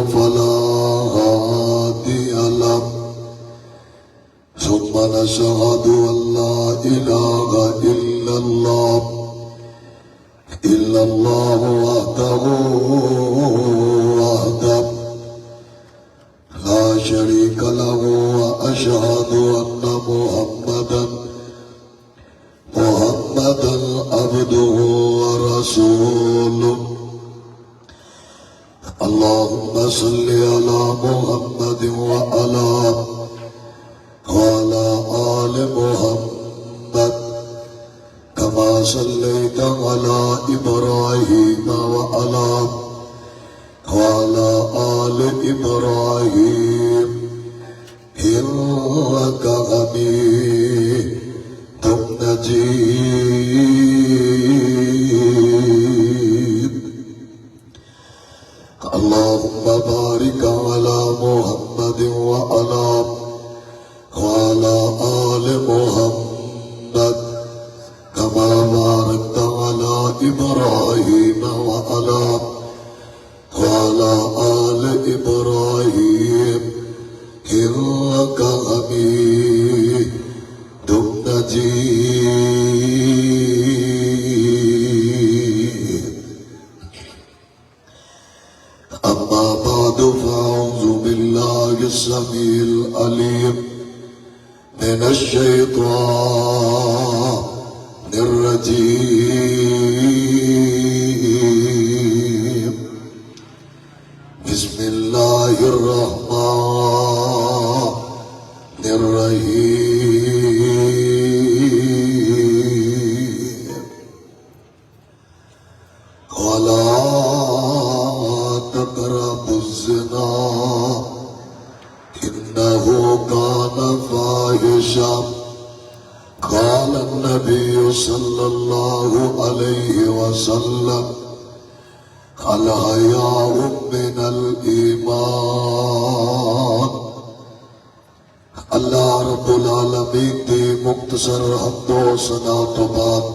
فلا هادي له ثم نشهد أن لا إله إلا الله وحده لا شريك له وأشهد أن محمدا عبده ورسوله اللهم صل على محمد وعلى آل محمد كما صليت على إبراهيم وعلى آل إبراهيم إنك حميد مجيد اللهم بارك على محمد وعلى آل محمد كما باركت على إبراهيم وعلى آل إبراهيم إنك حميد مجيد أما بعد فأعوذ بالله السميع العليم من الشيطان الرجيم بسم الله الرحمن الرحيم ولا تقربوا الزنا إنه كان فاحشا قال النبي صلى الله عليه وسلم الحياء من الإيمان اللہ رب العالمین دی مختصر حمد و ثنا تو بعد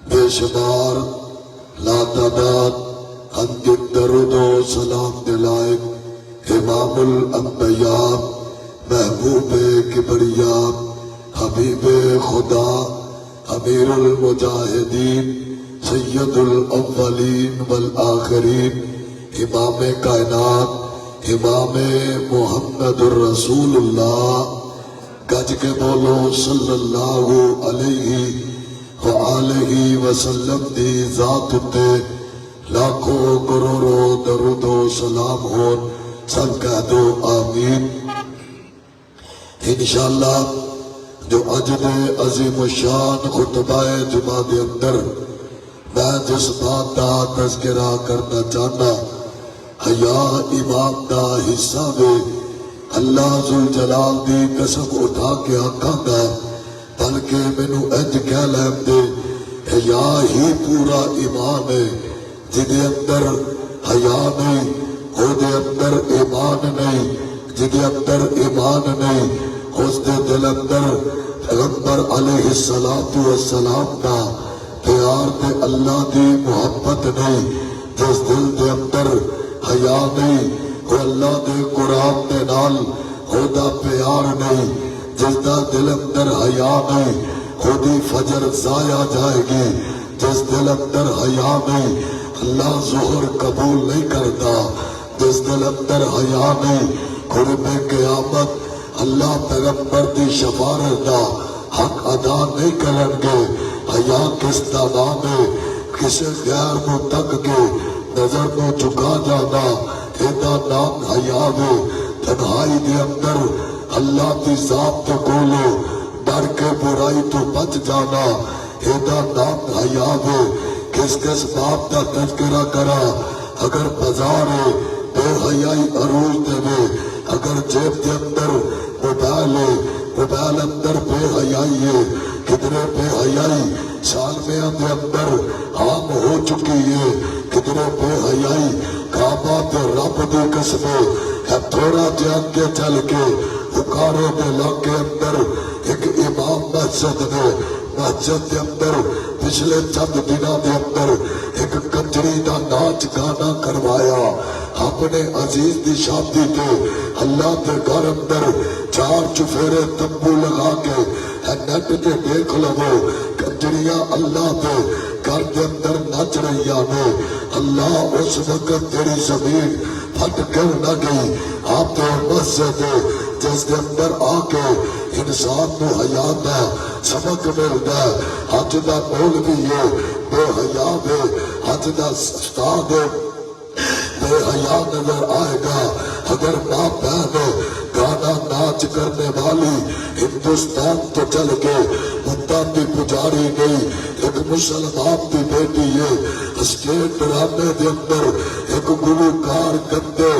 بے شمار لاتعداد حمد درود و سلام دلائق امام الانبیاء محبوب کبریاء حبیب خدا امیر المجاہدین سید الاولین والآخرین امام کائنات امام محمد الرسول اللہ گج کے بولو صلی اللہ علیہ وآلہ وسلم دی ذات تے لاکھوں کروڑوں درود و سلام ہو سب کہہ دو آمین انشاءاللہ جو اج دے عظیم الشان خطبہ جمعہ دے اندر میں جس بات دا تذکرہ کرنا چاہنا حیا ایمان دا حصہ دے اللہ ذوالجلال دی قسم اٹھا کے آکھاں گا بلکہ مینوں انج کہہ لین دے حیا ہی پورا ایمان ہے جدے اندر حیا نہیں او دے اندر ایمان نہیں جدے اندر ایمان نہیں اس دے دل اندر پیغمبر علیہ السلام دا پیار دے اللہ دی محبت نہیں جس دل دے اندر حیا نہیں وہ اللہ دے قرآن دے نال خدا پیار نہیں جس دا دل اندر حیا نہیں خودی فجر ضائع جائے گی جس دل اندر حیا نہیں اللہ ظہر قبول نہیں کرتا جس دل اندر حیا نہیں قرب قیامت اللہ پیغمبر دی شفاعت دا حق ادا نہیں کرن گے حیا کس دا نام ہے کسی غیر کو تک کے نظر کو چکا جانا ایدہ نام حیا ہے تنہائی دے اندر اللہ دی ذات تو کولو ڈر کے برائی تو بچ جانا ایدہ نام حیا ہے کس کس باپ دا تذکرہ کرا اگر بازار ہے بے حیائی عروج دے میں اگر جیب دے اندر موبائل ہے موبائل اندر بے حیائی ہے کدرے بے حیائی سالمیاں دے اندر عام ہو چکی ہے کدرے بے حیائی کعبہ دے رب دے قسمے ہے تھوڑا جان کے چل کے حکاروں دے لاکے اندر ایک امام مسجد دے اندر پچھلے چند دنوں کے اندر ایک کنجری دا ناچ گانا کروایا اپنے عزیز دی شادی تے اللہ دے گھر اندر 4 چفیرے تمبو لگا کے نیٹ تے دیکھ لو کنجریاں اللہ دے گھر دے اندر نچ رہی نے اللہ اس وقت تیری زمین پھٹ کر نہ گئی آپ تو مسجد جس کے اندر آ کے انسان کو حیا دا سبق ملتا ہے حج دا مول بھی ہے بے حیا دے حج دا استاد بے حیا نظر آئے گا اگر ماں بہن گانا ناچ کرنے والی ہندوستان تو چل کے بتاں دی پجاری نہیں ایک مسلمان دی بیٹی ہے اسٹیٹ ڈرامے دے اندر ایک گلوکار گندے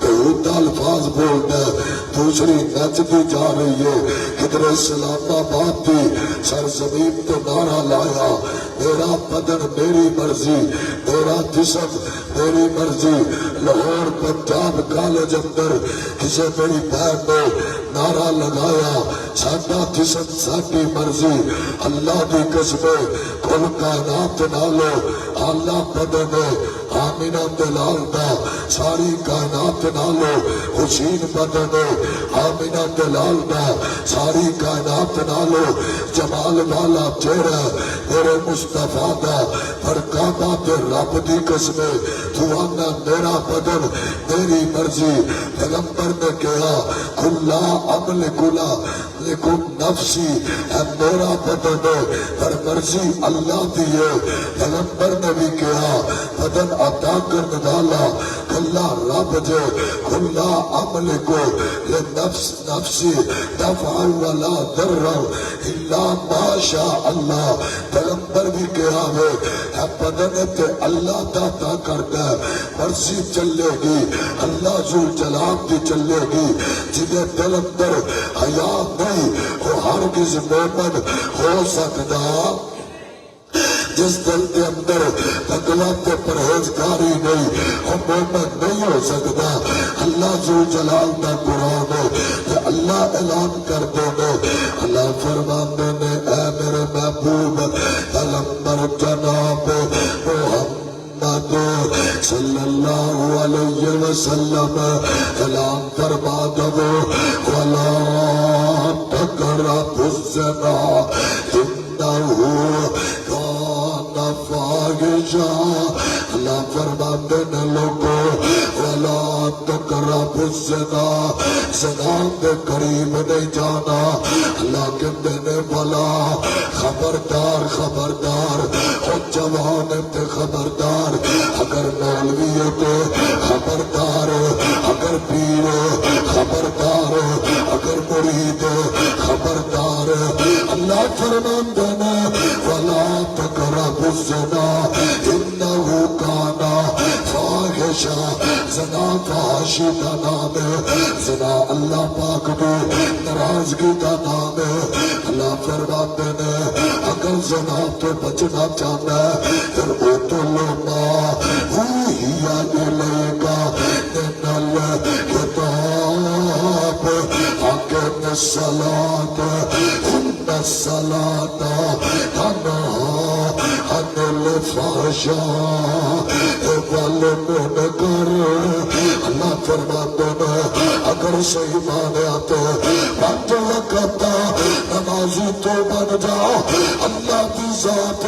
بہت الفاظ بولتا ہے دوسری نچتی جا رہی ہے ادھر اسلام آباد کی سرزمین تو نعرہ لایا میرا بدن میری مرضی میرا جسم میری مرضی لاہور پنجاب کالج اندر کسی میری بہن نے نعرہ لگایا ساڈا جسم ساڈی مرضی اللہ دی قسم کل کائنات نالو اللہ بدن آمینہ دلال دا ساری کائنات نالو حسین بدن آمینہ دلال دا ساری کائنات نالو جمال والا چہرہ میرے مصطفیٰ دا پر کعبہ تے رب دی قسم تو آنا میرا بدن میری مرضی پیغمبر نے کہا کلا عمل کلا لیکن نفسی ہے میرا بدن پر مرضی اللہ دیئے پیغمبر نے بھی کہا بدن عطا کرنے والا کلا رب جے کلا عمل کو لنفس نفسی دفعل ولا ضرر الا ما شاء اللہ پیغمبر بھی کہا ہے بدن تے اللہ عطا کرتا ہے مرضی چلے گی اللہ ذل جلال کی چلے گی جنہیں دل اندر حیا نہیں وہ ہرگز مومن ہو سکتا جس دل کے اندر تقویٰ تے پرہیزگاری نہیں وہ مومن نہیں ہو سکتا اللہ ذو جلال دا قرآن ہے کہ اللہ اعلان کر دے اللہ فرماندے نے اے میرے محبوب پیغمبر جناب محمد صلی اللہ علیہ وسلم اعلان فرما دو وَلَا تَقْرَبُوا الزِّنَا إِنَّهُ كَانَ فَاحِشًا اللہ فرماتے ہیں لوگوں وَلَا تَقْرَبُوا الزِّنَا زنا کے قریب نہیں جانا اللہ کہتے ہیں وَلَا خبردار خبردار اور جوان تے خبردار اگر مولوی ہے تو خبردار اگر پیر خبردار اگر مرید خبردار اللہ فرماتے ہیں وَلَا تَقْرَبُوا الزِّنَا إِنَّهُ كَانَ فَاحِشًا زنا فحاشی کا نام ہے زنا اللہ پاک کو ناراضگی کا نام ہے اللہ فرماتے ہیں اگر زنا تو بچنا چاہتا ہے پھر او تو لونا وہیا لے گا نل کتاب حکم الصلاة ان الصلاة تنہا عن الفحشاء والمنکر اللہ فرماتے ہیں اگر صحیح مانے آتے پانچ وقت نمازی تو بن جاؤ اللہ کی ذات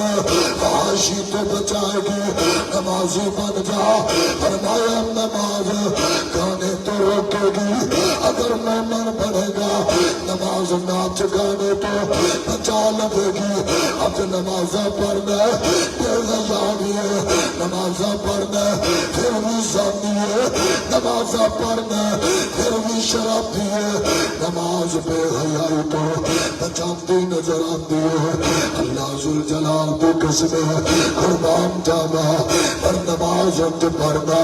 فحاشی تو بچائے گی نمازی بن جاؤ فرمایا نماز گانے تو روکے گی اگر مومن بنے گا نماز ناچ گانے تو بچا لگے گی اب نمازہ پڑھنا بے غیابی ہے نمازہ پڑھنا پھر بھی زانی ہے نمازہ پڑھنا پھر بھی شرابی ہے نماز بے حیائی تو بچاتی نظر آتی ہے اللہ ذل جلال کو قسم ہے قربان جانا پر نماز وقت پڑھنا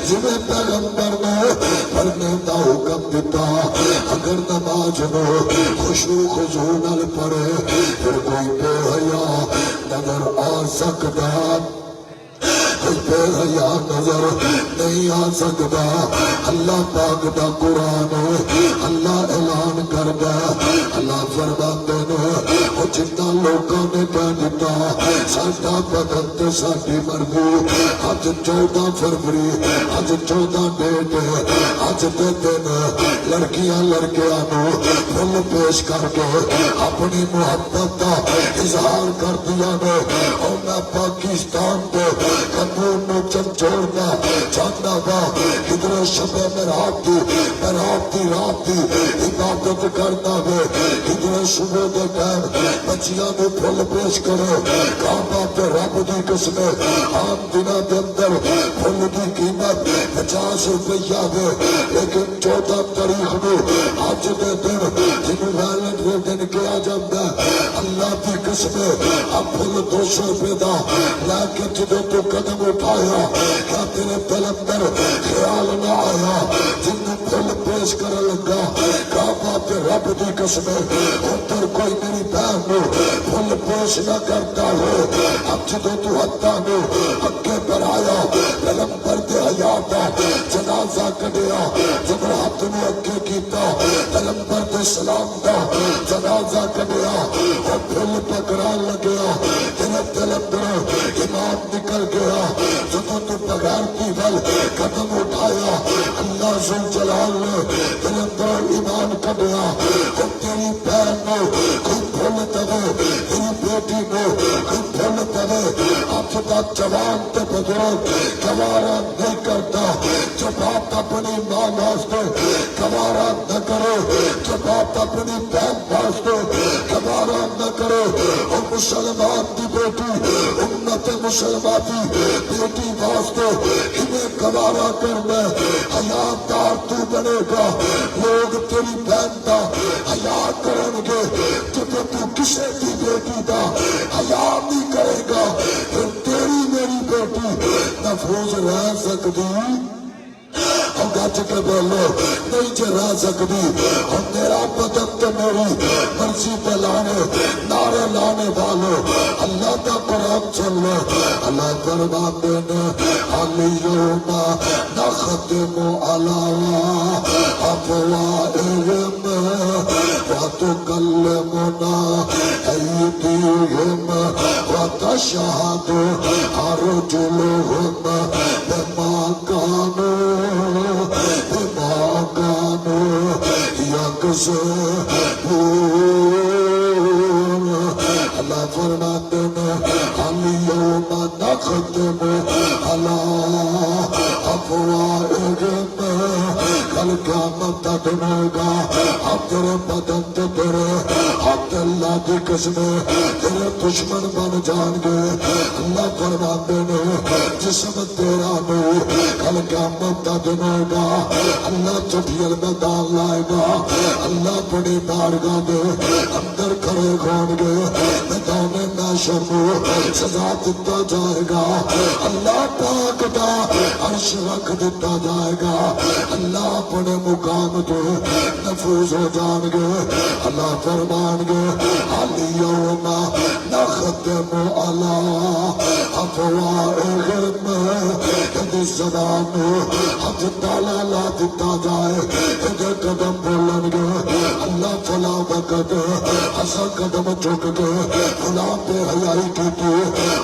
جنہیں پیغمبر نے پڑھنے کا حکم دیتا اگر نماز میں خشوع خضوع نہ پڑھے پھر کوئی بے حیا نظر آ سکتا کوئی بے حیا نظر نہیں آ سکتا. اللہ پاک دا قرآن اللہ اعلان کردا اللہ فرماتے نے وہ جنہ لوگوں نے کہہ دیتا ساڈا بدن تے ساڈی مرضی. اج 14 فروری اج 14 ڈیٹ اج دے دن لڑکیاں لڑکیاں نو پھول پیش کر کے اپنی محبت کا اظہار کر دیا نے. اور میں پاکستان کے قانون نو چنچوڑنا چاہتا وا ادھر شب میرات کی رات کی عبادت کرنا وے ادھر صبح دے ٹائم بچیاں نو پھول پیش کرو. کعبہ تے رب دی قسم عام دنوں دے اندر پھول دی قیمت 50 روپیہ ہے لیکن 14 تاریخ نو اج دے دن جنوں ویلنٹ دے دن کیا جاتا ہے اللہ کی قسم اب پھول 200 روپے دا لے کے جدوں تو قدم اٹھایا کیا تیرے دل اندر خیال نہ آیا جنوں پھول پیش کر لگا کعبہ تے رب دی قسم ادھر کوئی میری بہن نو پھول پیش نہ کرتا ہو. اب جدوں تو ہتھاں نو اگے بڑھایا پیغمبر دے حیات دا جنازہ کڈیا جدوں ہاتھ نو اگے کیتا پیغمبر دے سلام دا جنازہ کڈیا اور پھول پکڑان لگیا تیرے دل اندر ایمان نکل گیا. جدوں تو بغیر کی ول قدم اٹھایا اللہ ذو جلال نے تیرے اندر ایمان کڈیا. اور تیری بہن نو کوئی پھول دے تیری بیٹی نو کوئی پھول دے اج دا جوان تے بزرگ گوارا نہیں کرتا. جو بات اپنی ماں واسطے گوارا نہ کرو جو بات اپنی بہن واسطے گوارا نہ کرو. اور مسلمان دی بیٹی امت مسلمان دی بیٹی واسطے انہیں گوارا کرنا حیات دار تو بنے گا. لوگ تیری بہن دا حیا کرن گے جب تو کسے دی بیٹی دا حیا نہیں کرے گا پھر تیری میری بیٹی محفوظ رہ سکتی. اور گج کے بولو نہیں جے رہ سکتی. اور میرا بدن تو میری مرضی پہ لانے نعرے لانے والو اللہ کا قرآن سن لو. اللہ فرماتے نے الیوم نختم علی افواہہم وتکلمنا ایدیہم وتشہد ارجلہم بما کانوا یکسبون. اللہ فرماتے ہیں الیوم نختم علی افواہہم. کل قیامت کا دن ہوگا اب تیرے بدن تے تیرے ہاتھ اللہ کی قسم تیرے دشمن بن جان گے. اللہ فرماتے ہیں جسم تیرا نو کل قیامت کا دن ہوگا اللہ چٹھیل میدان لائے گا. اللہ بڑی بارگاہ دے اندر کھڑے ہون گے میدان محشر کو سزا دیتا جائے گا. اللہ پاک دا عرش رکھ دیتا جائے گا. اللہ اپنے مقام تو محفوظ ہو جان گے. اللہ فرمان گے الیوم نختم علی افواہہم. کہ زبان حد تالا لا دیتا جائے ادھر قدم بولن گے اللہ فلا وقت حسن قدم چک کے فلا پہ حیائی کی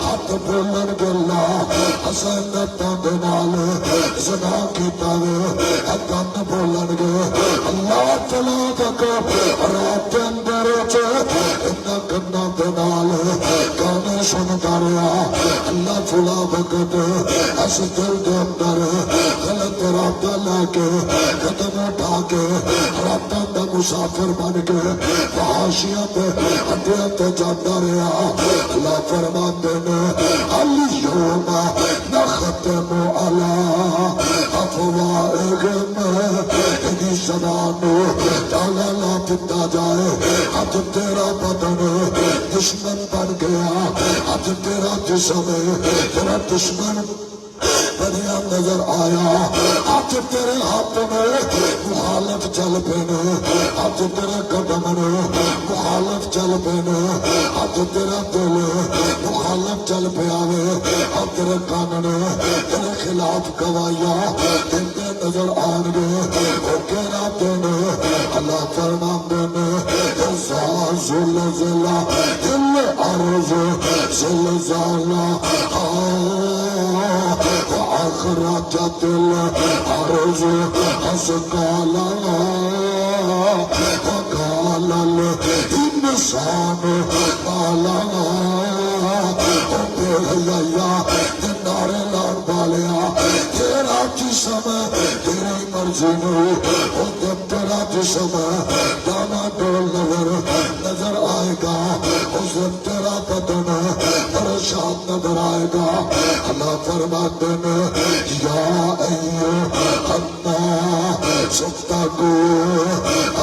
ہاتھ بولن گے اللہ حسن نتاں دے نال زنا کیتا وے کن بولن گے اللہ فلا وقت رات اندر اتنا کنا دے نال گانے سنتا رہا. اللہ فلا وقت اس دل دے اندر غلط رابطہ لے کے قدم اٹھا کے رابطہ دا مسافر بن کے فحاشیاں پہ اڈیاں تے جاتا رہا. اللہ فرماتے نے الیوم نختم علی افواہہم. انہی زبانوں تالا لا دیتا جائے. اب تیرا بدن دشمن بن گیا اب تیرا جسم تیرا دشمن بنیا نظر آیا ہاتھ تیرے ہاتھ میں مخالف چل پینے ہاتھ تیرے قدم نے مخالف چل پینے ہاتھ تیرا دل مخالف چل پیا ہاتھ تیرے کان نے تیرے خلاف گواہیاں دیتے نظر آن گے وہ کہنا دینے اللہ فرماندے نے زلزلہ دل عرض زلزالہ وآخرجت الارض اثقالہ وقال الانسان ما لها نعرے لان بالیا تیرا جسم تیری مرضی نہیں وہ تیرا جسم دانا ڈول نظر آئے گا اس دن تیرا بدن پریشان نظر آئے گا اللہ فرماتے ہیں یا ایوہ الناس اتقوا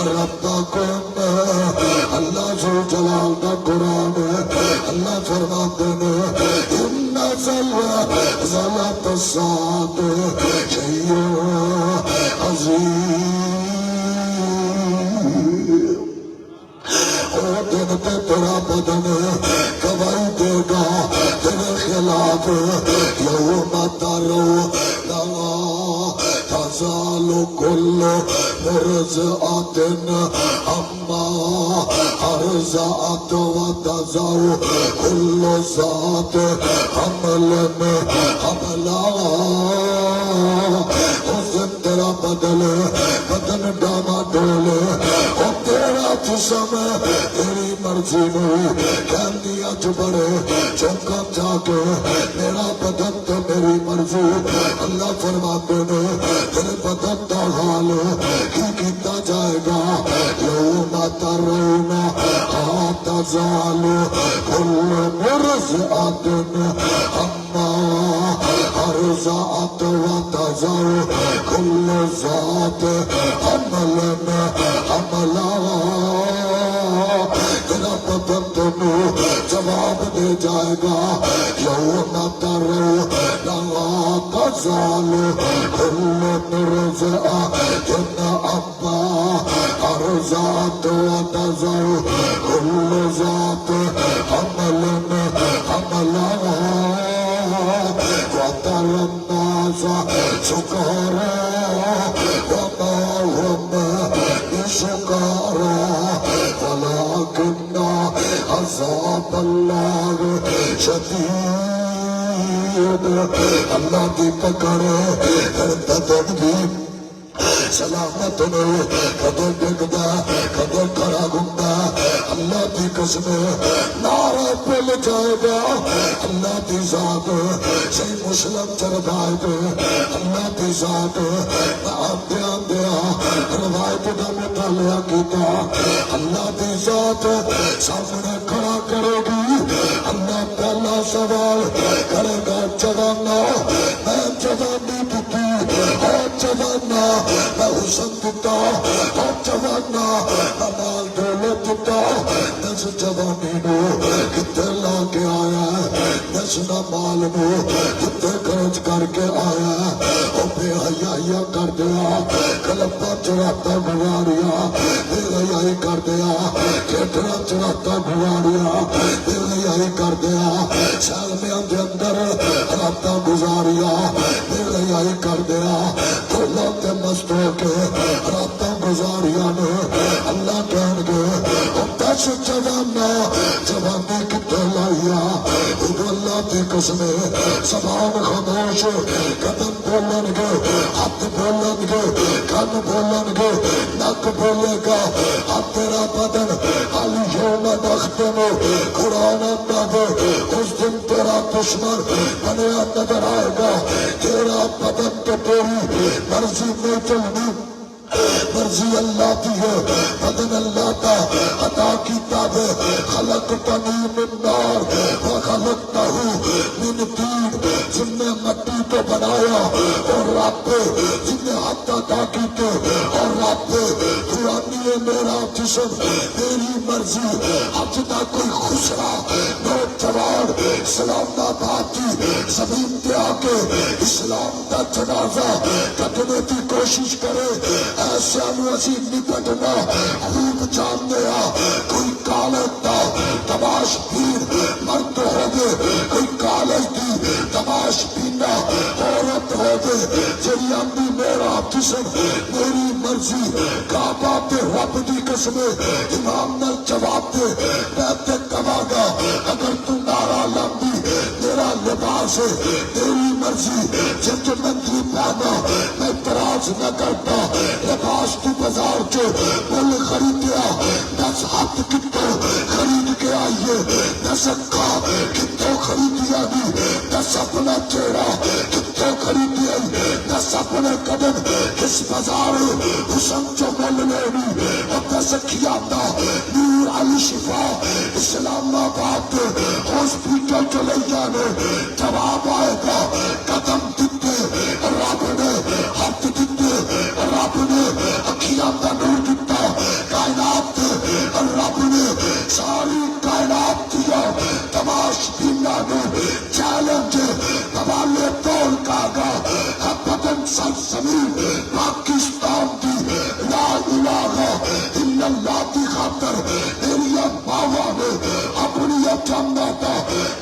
ربکم اللہ ذو جلال کا قرآن ہے اللہ فرماتے ہیں ان زلزلۃ الساعۃ شیء عظیم وہ دن پہ تیرا بدن گواہی دے گا تیرے خلاف یوم ترونہا تزال کل مرضعۃ عما ارضعت وتضع کل ذات حمل حملہا اس دن تیرا بدن ڈاما ڈولے اور تیرا جسم تیری مرضی نہیں کہندی اج بڑے چونکا جا کے میرا بدن تو میری مرضی اللہ فرماتے نے تیرے بدن کا حال کی کیتا جائے گا یوم ترونہا تزال کل مرضعۃ عما ارضعت وتضع کل ذات حمل حملہا تیرا بدن تمہیں جواب دے جائے گا یوم ترونہا تزال کل مرضعۃ عما ارضعت وتضع کل ذات حمل حملہا وترى الناس سكارى وما هم بسكارى ولكن عذاب الله شديد اللہ کی پکڑ بدن بھی سلامت نے کدے ڈگدا کدے کھڑا گھومدا اللہ کی قسم نعرہ پل جائے گا اللہ کی ذات صحیح مسلم چردائے گا اللہ کی ذات آندے آندے روایت کا مطالعہ کیتا اللہ کی ذات سامنے کھڑا کرے گی اللہ پہلا سوال کرے گا جوانا میں جوانی دیتی اور جوانا میں حسن دیتا اور جوانا میں مال دولت دیتا دس جوانی نو کتے لا کے آیا ہے دس نہ مال نو کتے خرچ کر کے آیا ہے اور بے حیائی کر دیا کلپا چڑھاتا گواریا بے حیائی کر دیا کھیٹرا چڑھاتا گواریا بے حیائی کر دیا سالمیاں دے اندر راتاں گزاریا بے حیائی کر دیا دھولاں تے مست ہو کے راتاں گزاریا نے اللہ کہن گے دس جوانا جوانی کتے لائیا اللہ کی قسم زبان خاموش قدم بولن گے ہاتھ بولن گے کان بولن گے نک بولے گا ہاتھ تیرا بدن الیوم نختم قرآن دے اس دن تیرا دشمن بنیا نظر آئے گا تیرا بدن تو تیری مرضی میں چلنی مرضی اللہ کی ہے، بدن اللہ کا عطا کیتا ہے۔ خلقتنی من نار وخلقتہ من طین، جن نے مٹی کو بنایا اور رب جن نے ہاتھ عطا کیتے اور رب قرآنی ہے میرا جسم میری مرضی۔ حج دا کوئی خسرا نوجوان اسلام آباد کی زمین پہ آ کے اسلام دا جنازہ کٹنے کی کوشش کرے، ایسے اسی نپٹنا خوب جاننے کوئی کالج دا تماش بین مرد ہو گے، کوئی کالج دی تماش بینا عورت ہو گے، جڑی اندی میرا جسم میری مرضی۔ کعبہ تے رب دی قسم امام نال جواب دے، میں تے کہاں گا اگر تو نعرہ لاندی میرا لباس ہے تیری مرضی، جب مندری پہنا میں اعتراض نہ کرتا۔ لباس تو بازار چو مل خریدیا، 10 ہاتھ کتوں خرید کے آئیے، 10 اکھا کتوں خریدیا دی، 10 اپنا چہرہ کتوں خریدیا، 10 اپنے قدم کس بازار حسن چو مل لینی، اور 10 کھیاتا نور علی شفا اسلام آباد ہاسپیٹل چلے جانے۔ جواب آئے گا قدم دیتے رب نے، ہاتھ دیتے رب نے، اکھیاں کا نور دیتا کائنات رب نے، ساری کائنات دیا تماش بینا نے۔ چیلنج حوالے توڑ کا گا بدن سرزمین پاکستان دی لا الہ الا اللہ کی خاطر میری ماوا نے اپنی جنتا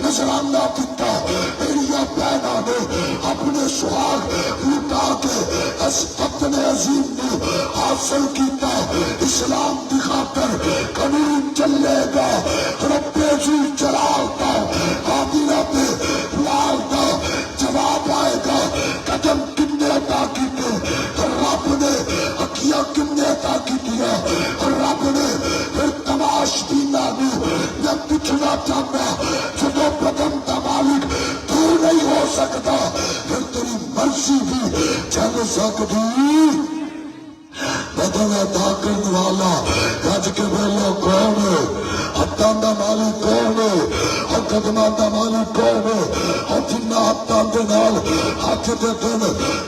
نذرانہ دیتا، میری بہنا نے اپنے سہاگ لٹا کے اس وطن عظیم نے حاصل کیتا۔ اسلام کی خاطر قانون چلے گا، رب جی جلال کا قابلہ پہ لال کا جواب آئے گا۔ قدم کن نے عطا کیتے رب نے، اکھیاں کن نے عطا کیتیا رب نے، پھر تماش بینا نے میں پوچھنا چاہتا جدو بدن دا مالک تو نہیں ہو سکتا پھر تیری مرضی بھی چل سکتی۔ بدن عطا کرنے والا گج کے بولو کون ہے، ہاتھاں دا مالک کون ہے، اور قدماں دا مالک کون ہے، اور جنہ ہاتھاں دے نال ہاتھ دے دن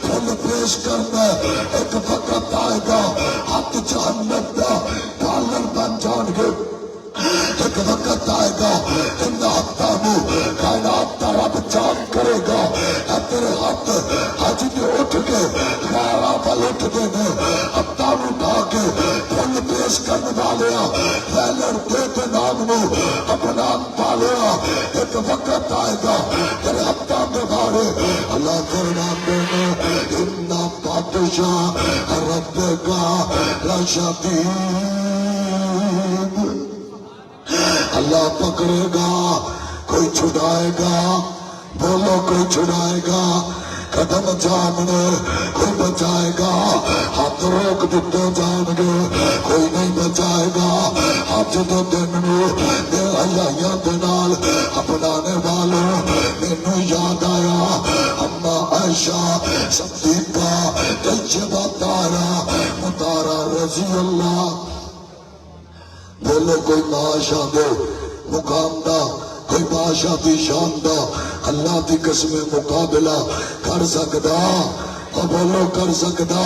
پھل پیش کرنا ہے، ایک وقت آئے گا ہاتھ جہنم دا ڈالر بن جان گے۔ ایک وقت آئے گا ان ہاتھاں نو کائنات دا رب جان کرے گا، اے تیرے ہاتھ حج دے اٹھ کے خیرہ پل اٹھ دے نے، ہاتھاں نو اٹھا کے پھل پیش کرنے والیا ویلر دے دے نام نو اپنا پالیا۔ ایک وقت آئے گا تیرے ہاتھاں دے بارے اللہ فرماندے نے اِنَّ بَطْشَ رَبِّكَ لَشَدِيدٌ، اللہ پکڑے گا کوئی چھڑائے گا، بولو کوئی چھڑائے گا، قدم جامنے کوئی بچائے گا، ہاتھ روک دیتے جان گے کوئی نہیں بچائے گا۔ حج دے دن میں بے حیائیاں دے نال اپنانے والوں مینوں یاد آیا اما عائشہ صدیقہ طیبہ طاہرہ مطہرہ رضی اللہ۔ بولو کوئی بادشاہ دے مقام دا، کوئی بادشاہ دی شان دا اللہ دی قسم مقابلہ کر سکدا، اور بولو کر سکدا۔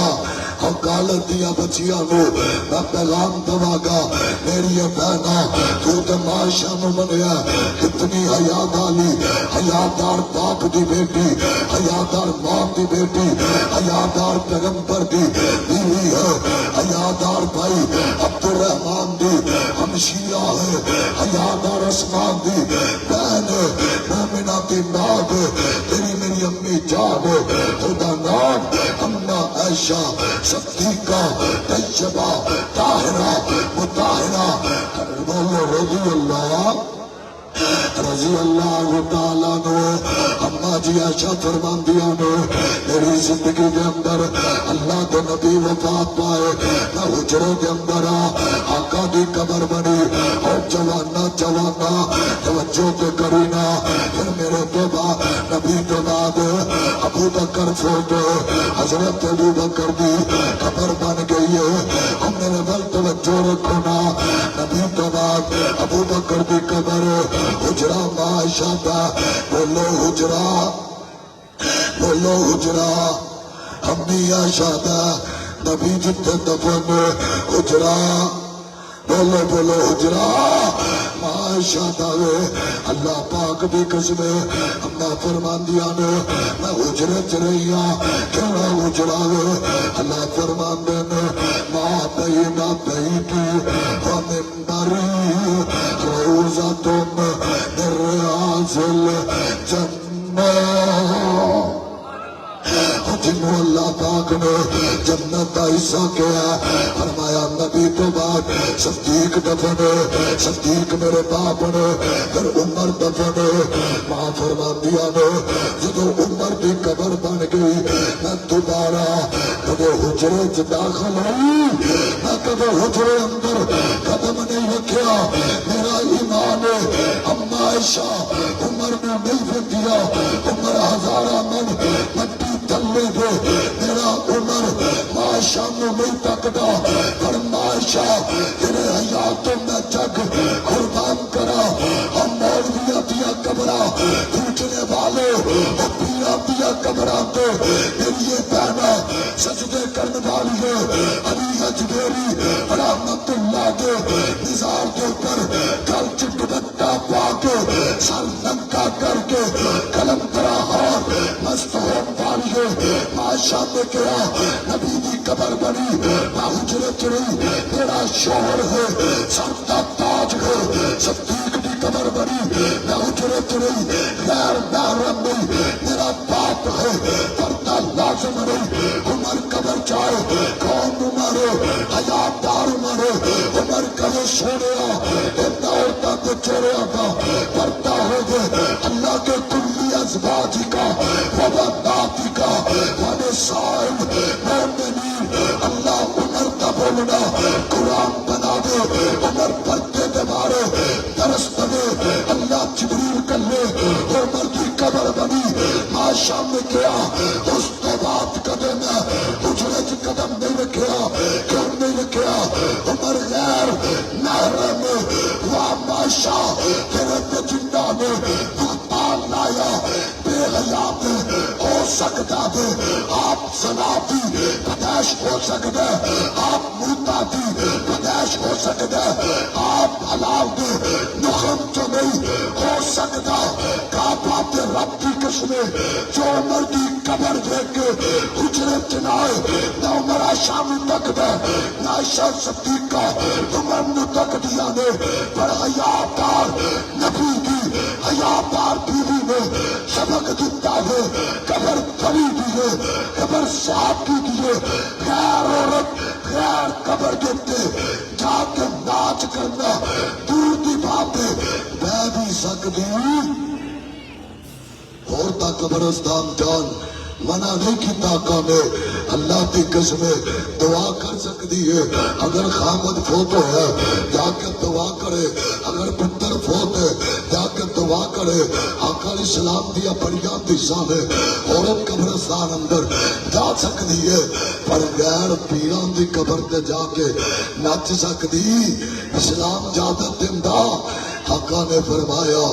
اور کالت دیا بچیاں نو میں پیغام دوا گا میری بہنا تو تے بادشاہ نو منیا کتنی حیاداری، حیادار باپ دی بیٹی، حیادار ماں دی بیٹی، حیادار پیغمبر دی بیوی ہے، حیادار بھائی عبد الرحمان دی ہمشیرہ ہے، حیادار عثمان دی بہن ہے، مومنہ دی ماں ہے، تیری میری امی جان ہے، خدا نام اما عائشہ صدیقہ طیبہ طاہرہ مطہرہ بولو رضی اللہ رضی اللہ تعالیٰ نو۔ اما جی عائشہ فرماندیاں نے میری زندگی کے اندر اللہ دے نبی وفات پائے، میں حجرے کے اندر آقا دی قبر بنی اور جوانا توجہ تے کرینا، پھر میرے تو بعد نبی تو بعد ابو بکر فوت، حضرت ابو بکر دی قبر بن گئی حجرا امی آشادہ نبی جتنے دفن حجرا بولو بولو حجرا ماشاء اللہ پاک بھی قسم اما فرمان دیا نے میں حجرت رہی ہوں کہنا حجرا اللہ فرمان دے ماں بہنا بیٹی ومنبری روزہ تم در ریاض الجنہ جنہوں اللہ پاک نے جنت کا حصہ کیا فرمایا نبی تو بعد صدیق دفن صدیق میرے باپ نے پھر عمر دفن ماں فرمان دیا نے جدو عمر کی قبر بن گئی میں دوبارہ کدے حجرے چ داخل ہوئی میں کدے حجرے اندر قدم نہیں رکھیا میرا ایمان اما عائشہ عمر نے نہیں دیا عمر ہزارہ من مٹی تلے دے میرا عمر معاشہ میں نہیں تکتا پر معاشہ تیرے حیاتوں میں جگ قربان کرا ہم مولویہ دیا قبرہ پوچھنے والے پیا پیا قبرہ پہ میری یہ بہنہ سجدے کرنے والی ہے علی اجمیری رحمت اللہ دے نظار کے اوپر کل چٹبٹا پا کے سر ننگا کر کے قلم کرا ہار مست ہون والی ہے معاشہ میں کیا نبی دی قبر بنی میں حجرت رہی میرا شوہر ہے سرتا تاج ہے صدیق دی قبر بنی میں حجرت رہی غیر محرم نہیں میرا باپ ہے پردہ لازم نہیں عمر قبر جائے کون عمر حیات دار عمر عمر کبھی سوڑیا اتنا عورتہ کو چوریا کا پردہ ہو گئے اللہ کے کلی ازواجی کا وبناتی کا ونسائل مومنین اللہ عمر کا بولنا قرآن بنا دے عمر پردے دے مارے درس بنے اللہ جبریل کر لے عمر کی قبر بنی معاشہ میں کیا اس تو بات قدم ہے حجرے کی قدم نہیں رکھیا کیوں نہیں رکھیا عمر غیر محرم وہاں معاشہ تیرے پہ جنہ نے بہتان لایا بے حیات ہو سکتا دے آپ صنافی بدیش ہو سکتا ہے آپ مرتادی بدیش ہو سکتا ہے آپ حلال دے نخم تو نہیں ہو سکتا کہا بات رب کی قسمیں جو عمر کی قبر دیکھ کے حجرے چنائے نہ عمر شامی تک دے نہ عائشہ صدیقہ عمر نے تک دیا نے پر حیاتار نبی کی حیاتار بیوی نے سبق دیتا ہے قبر بھری دیئے قبر صاحب کی دیئے غیر عورت غیر قبر دیتے جا کے ناچ کرنا دور دی باتیں میں بھی سکتی عورتہ قبرستان جان منع نہیں کی طاقہ میں اللہ کی قسم دعا کر سکتی ہے اگر خامد فوت ہے جا کے دعا کرے اگر پتر فوت ہے جا کے دعا کرے آقا علیہ السلام دیا بڑیاں دیسان ہے عورت قبرستان اندر جا سکتی ہے پر غیر پیران دی قبر تے جا کے نچ سکتی اسلام اجازت دیندا آقا نے فرمایا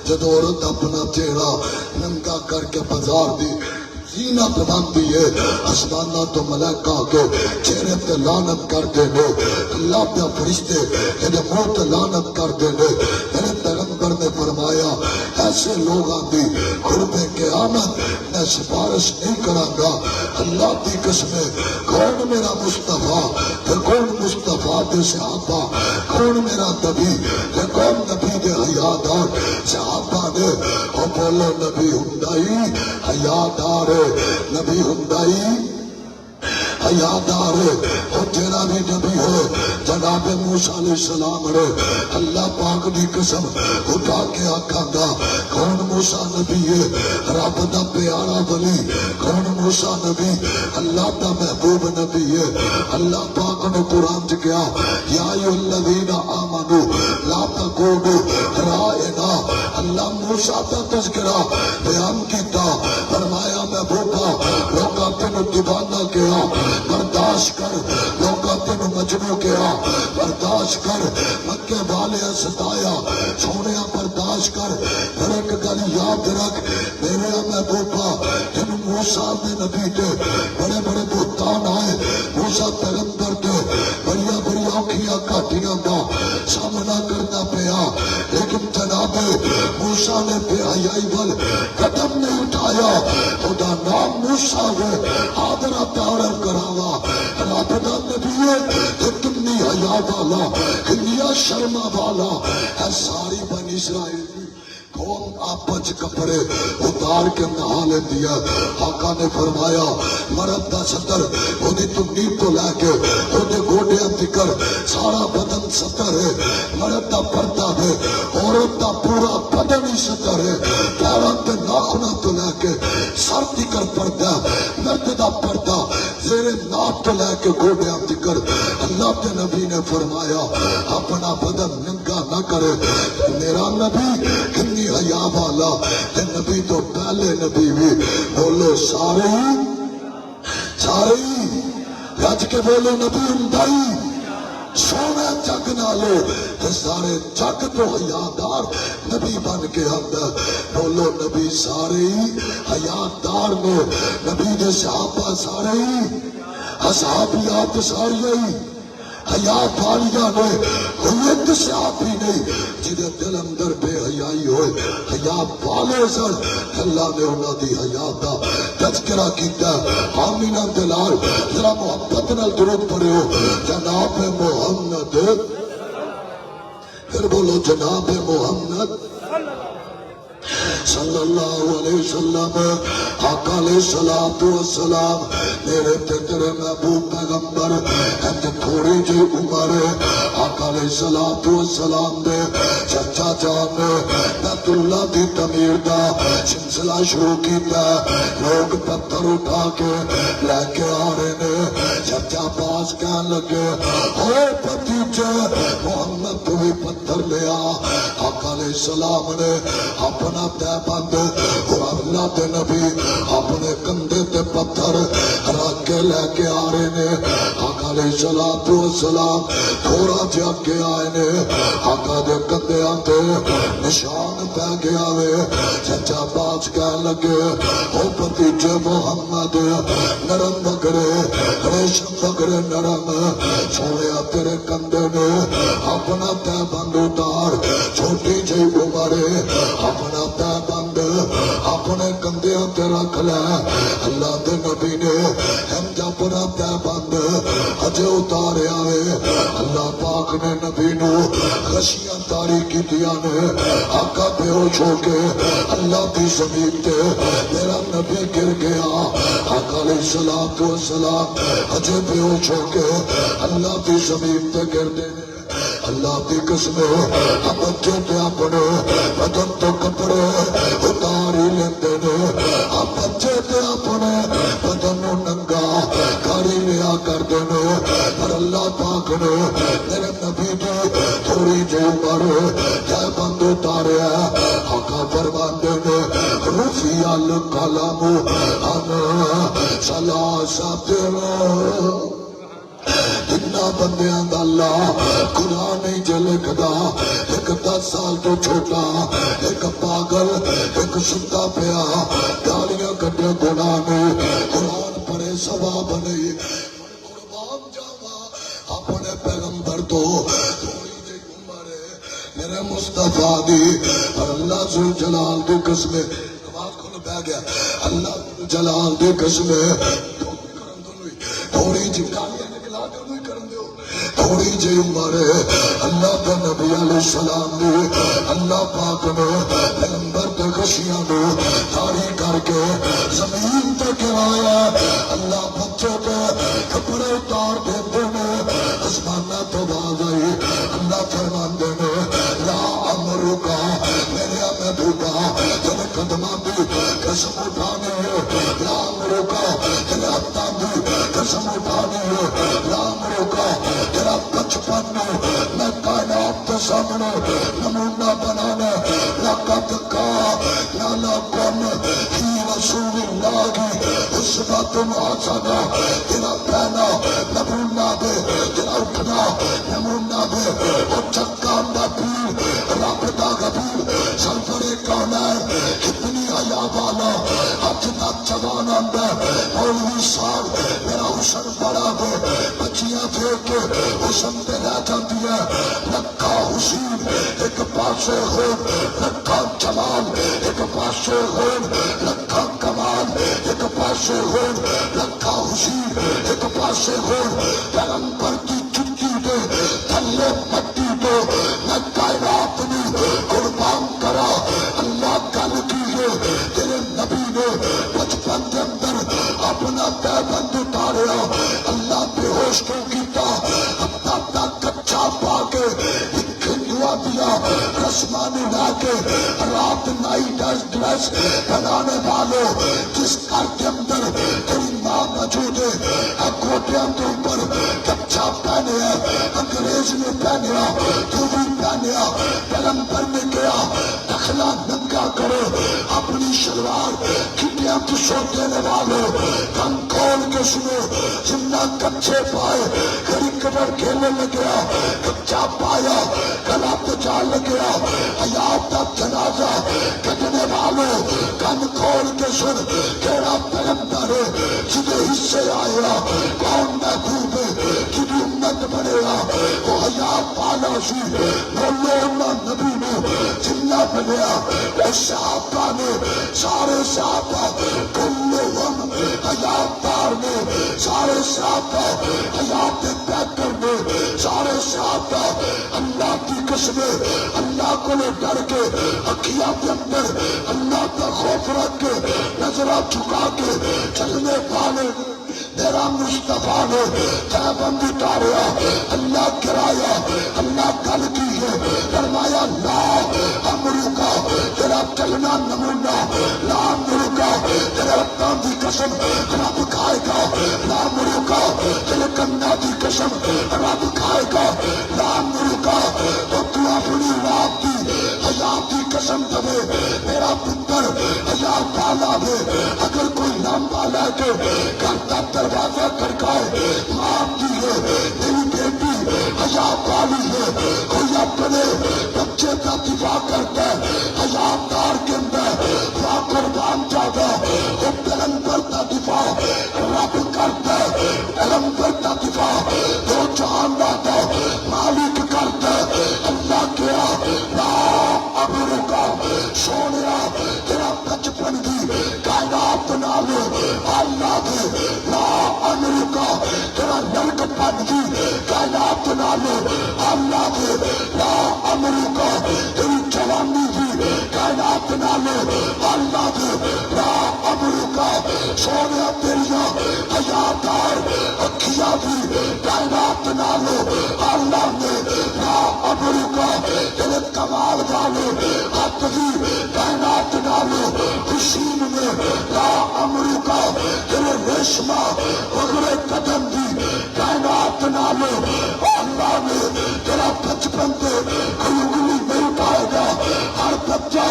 جب عورت اپنا چہرہ ننگا کر کے بازار دی زینت باندھی ہے آسمانہ تو ملائکہ کے چہرے پہ لعنت کر دینے اللہ پہ فرشتے انہیں منہ پہ لعنت کر دینے میرے پیغمبر نے فرمایا ایسے لوگ آندھی قرب قیامت میں سفارش نہیں کرانگا اللہ کی قسمیں کون میرا مصطفیٰ پھر کون مصطفیٰ دے صحابہ کون میرا نبی پھر کون نبی دے حیادار صحابہ نے اور بولو نبی ہندائی حیادار نبی ہندائی حیادار اور تیرا بھی نبی ہے جناب موسیٰ علیہ السلام نے اللہ پاک دی قسم اٹھا کے آکھا گا کون موسیٰ نبی ہے رب دا پیارا ولی کون موسیٰ نبی اللہ دا محبوب نبی ہے اللہ پاک نے قرآن چ کیا یا ایھا الذین آمنوا لا تقولوا رائنا اللہ موسیٰ دا تذکرہ بیان کیتا فرمایا محبوبہ لوگاں تینوں دیوانہ کیا برداشت کر لوگاں تین مجنو کیا برداشت کر مکے والے ستایا سونے برداشت کر ہر ایک گل یاد رکھ میرے محبوبہ تین موسیٰ نے نبی تے بڑے بڑے بہتان آئے موسیٰ پیغمبر تے بڑیا بڑی اوکھیاں کاٹیاں دا سامنا کرنا پیا لیکن جناب موسیٰ نے بے حیائی وال قدم نہیں اٹھایا خدا نام موسیٰ ہے آدرہ پیارا کراوا رب دا نبی ہے تے کنی حیا والا کنیا شرما والا ہے ساری بنی اسرائیل کون آپچ کپڑے اتار کے نہا لے دیا آقا نے فرمایا مرد دا ستر انہیں تنی تو لے کے انہیں گوڑے تکر سارا بدن ستر ہے مرد دا پردہ ہے عورت دا پورا بدن ہی ستر ہے پیران پہ ناخنا تو لے کے سر تکر پردہ مرد دا پردہ زیر ناپ تو لے کے گوڑے تکر اللہ کے نبی نے فرمایا اپنا بدن ننگا نہ کرے میرا نبی کنی حیا والا تے نبی تو پہلے نبی بھی بولو سارے رج کے بولو نبی امدائی سونا جگ نالو تے سارے جگ تو حیادار نبی بن کے آندا بولو نبی سارے حیادار نے نبی دے صحابہ سارے اصحابیات سارے حیا والیاں نے ایک صحابی نہیں جدے دل اندر بے حیائی ہوئے حیا والے سن اللہ نے انہاں دی حیا دا تذکرہ کیتا آمینہ دلال ذرا محبت نال درود پڑھو جناب محمد پھر بولو جناب محمد صلی اللہ علیہ وسلم آقا علیہ السلام میرے تیرے محبوب پیغمبر ہے تھوڑی جی عمر آقا علیہ السلام دے چچا جان بیت اللہ دی تعمیر دا سلسلہ شروع کیتا لوگ پتھر اٹھا کے لے کے آ رہے نے چچا پاس کہن لگے ہوئے بھتیجے محمد تو بھی پتھر لیا آقا علیہ السلام نے اپنا تے بند اور اللہ دے نبی اپنے کندھے تے پتھر رکھ کے لے کے آ رہے نے آقا علیہ السلام تھوڑا جا کے آئے نے آقا دے کندھے آتے نشان پہ گیا وے چچا باز کہنے لگے او بھتیجے محمد نرم بگڑے ریشم بگڑے نرم سونے تیرے کندھے نے اپنا تے بند اتار چھوٹی جی عمرے اپنا تے بند اپنے کندھیاں تے رکھ لے اللہ دے نبی نے ہم جا اپنا تے بند اجے اتاریا وے اللہ پاک نے نبی نو خشیاں تاری کیتیاں نے آقا بے ہوش ہو کے اللہ دی زمین تے میرا نبی گر گیا آقا علیہ السلام اجے بے ہوش ہو کے اللہ دی زمین تے گر دے اللہ دی قسم ہم بچے تے اپنے بدن تو کپڑے اتار ہی لیندے نے ہم بچے تے اپنے بدن نو ننگا کر ہی لیا کردے نے پر اللہ پاک نے میرے نبی دی تھوڑی جی عمر تے بند اتاریا آقا فرماندے نے رفیع القلم عن ثلاثۃ اتنا بندیاں دا اللہ قرآن نہیں جے لکھدا ایک 10 سال تو چھوٹا ایک پاگل ایک ستا پیا گالیاں کٹے گناہ نے قرآن پڑھے ثواب نہیں قربان جاوا اپنے پیغمبر تو تھوڑی جی عمر میرے مصطفیٰ دی اور اللہ ذو جلال دی قسم آواز کھل بہ گیا اللہ ذو جلال دی قسم تھوڑی جی گالیاں تھوڑی جی عمر اللہ کا نبی علیہ السلام نے اللہ پاک نے پیغمبر تے خشیاں نے تاری کر کے زمین تے گرایا اللہ بچے تے کپڑے اتار دیتے نے آسمانہ تو باز آئی اللہ فرماندے نے لا امرکا میرے محبوبہ تیرے قدماں دی قسم اٹھانے لا امرکا تیرے ہاتھاں دی قسم اٹھانے لا امرکا تیرا بچپن میں کائنات کے سامنے نمونہ بنانا لقد کان لکم فی رسول اللہ اسوۃ حسنہ تیرا پہنا نمونہ دے نمونہ دے وہ چکا دا پیر رب دا غفور سرور کونین کتنی حیا والا اج دا جوان آندا مولوی صاحب میرا حسن بڑا دے بچیاں پھینک کے حسن تے رہ جاتی ہے لکھا حسین ایک پاسے خون لکھا جمال ایک پاسے خون لکھا کمال ایک پاسے خون لکھا حسین ایک پاسے خون پیغمبر کی چٹی دے تھلے مٹی دے میں کائنات نو قربان کرا اللہ گل کی ہے تیرے نبی نے بچپن کے اندر اپنا پیبند اتاریا اللہ بے ہوش کیوں کیتا اپنا کچا پا کے دعا دیا رسمانی لا کے رات نائٹ ڈریس بنانے والوں جس گھر کے اندر تیری ماں موجود ہے کوٹیاں کے اوپر کچا پہنے انگریز نے پہنیا تو بھی پہنیا پیغمبر نے کیا دخلا ننگا کرو اپنی شلوار کٹیاں کسو دینے والوں کن کھول کے سنو جنہ کچے پائے گھڑی کبر کھیلنے لگیا کچا پایا گلا پہ جا لگیا حیات کا جنازہ کٹنے والوں کن کھول کے سن کیڑا پیغمبر جدے حصے آیا کون محبوب جدی امت بنے گا وہ حیات پالا سی بولو اللہ نبی نے جنہ بنیا وہ صحابہ نے سارے صحابہ کلہم حیات دار نے سارے صحابہ حیات پیکر نے سارے صحابہ اللہ کی قسم اللہ کو ڈر کے اکھیاں کے اندر اللہ کا خوف رکھ کے نظرہ چکا کے چلنے والے میرا مصطفیٰ نے تیبند اتاریا اللہ کرایا اللہ گل کی ہے فرمایا لا امرکا تیرا چلنا نمونہ لا امرکا تیرے رتاں دی قسم رب کھائے گا لا امرکا تیرے کنا دی قسم رب کھائے گا لا امرکا تو اپنی رات کی حیات کی قسم دے میرا پتر حیات پالا دے اگر کوئی لمبا لے کے گھر دروازہ کھڑکائے ماں کی ہے میری بیٹی حیات والی ہے کوئی اپنے بچے کا دفاع کرتا ہے حیات دار کے اندر وہ قربان جاتا وہ پیغمبر کا دفاع رب کرتا ہے پیغمبر کا دفاع وہ جہان لاتا مالک کرتا ہے اللہ کیا لا امرکا سونیا تیرا بچپن کی کائنات بنا لو اللہ دے لا امرکا تیرا نرک پن کی کائنات بنا لو اللہ دے لا امرکا تیری جوانی کی کائنات بنا لو اللہ دے لا امرکا سونیا تیریاں حیاتار اکھیاں بھی کائنات بنا لو اللہ نے لا امرکا تیرے کمال والے ہاتھ بھی کائنات بنا لو حسین نے لا امرکا تیرے ریشمہ اگلے قدم بھی کائنات بنا لو اللہ نے تیرا بچپن دے کوئی انگلی نہیں پائے گا ہر بچہ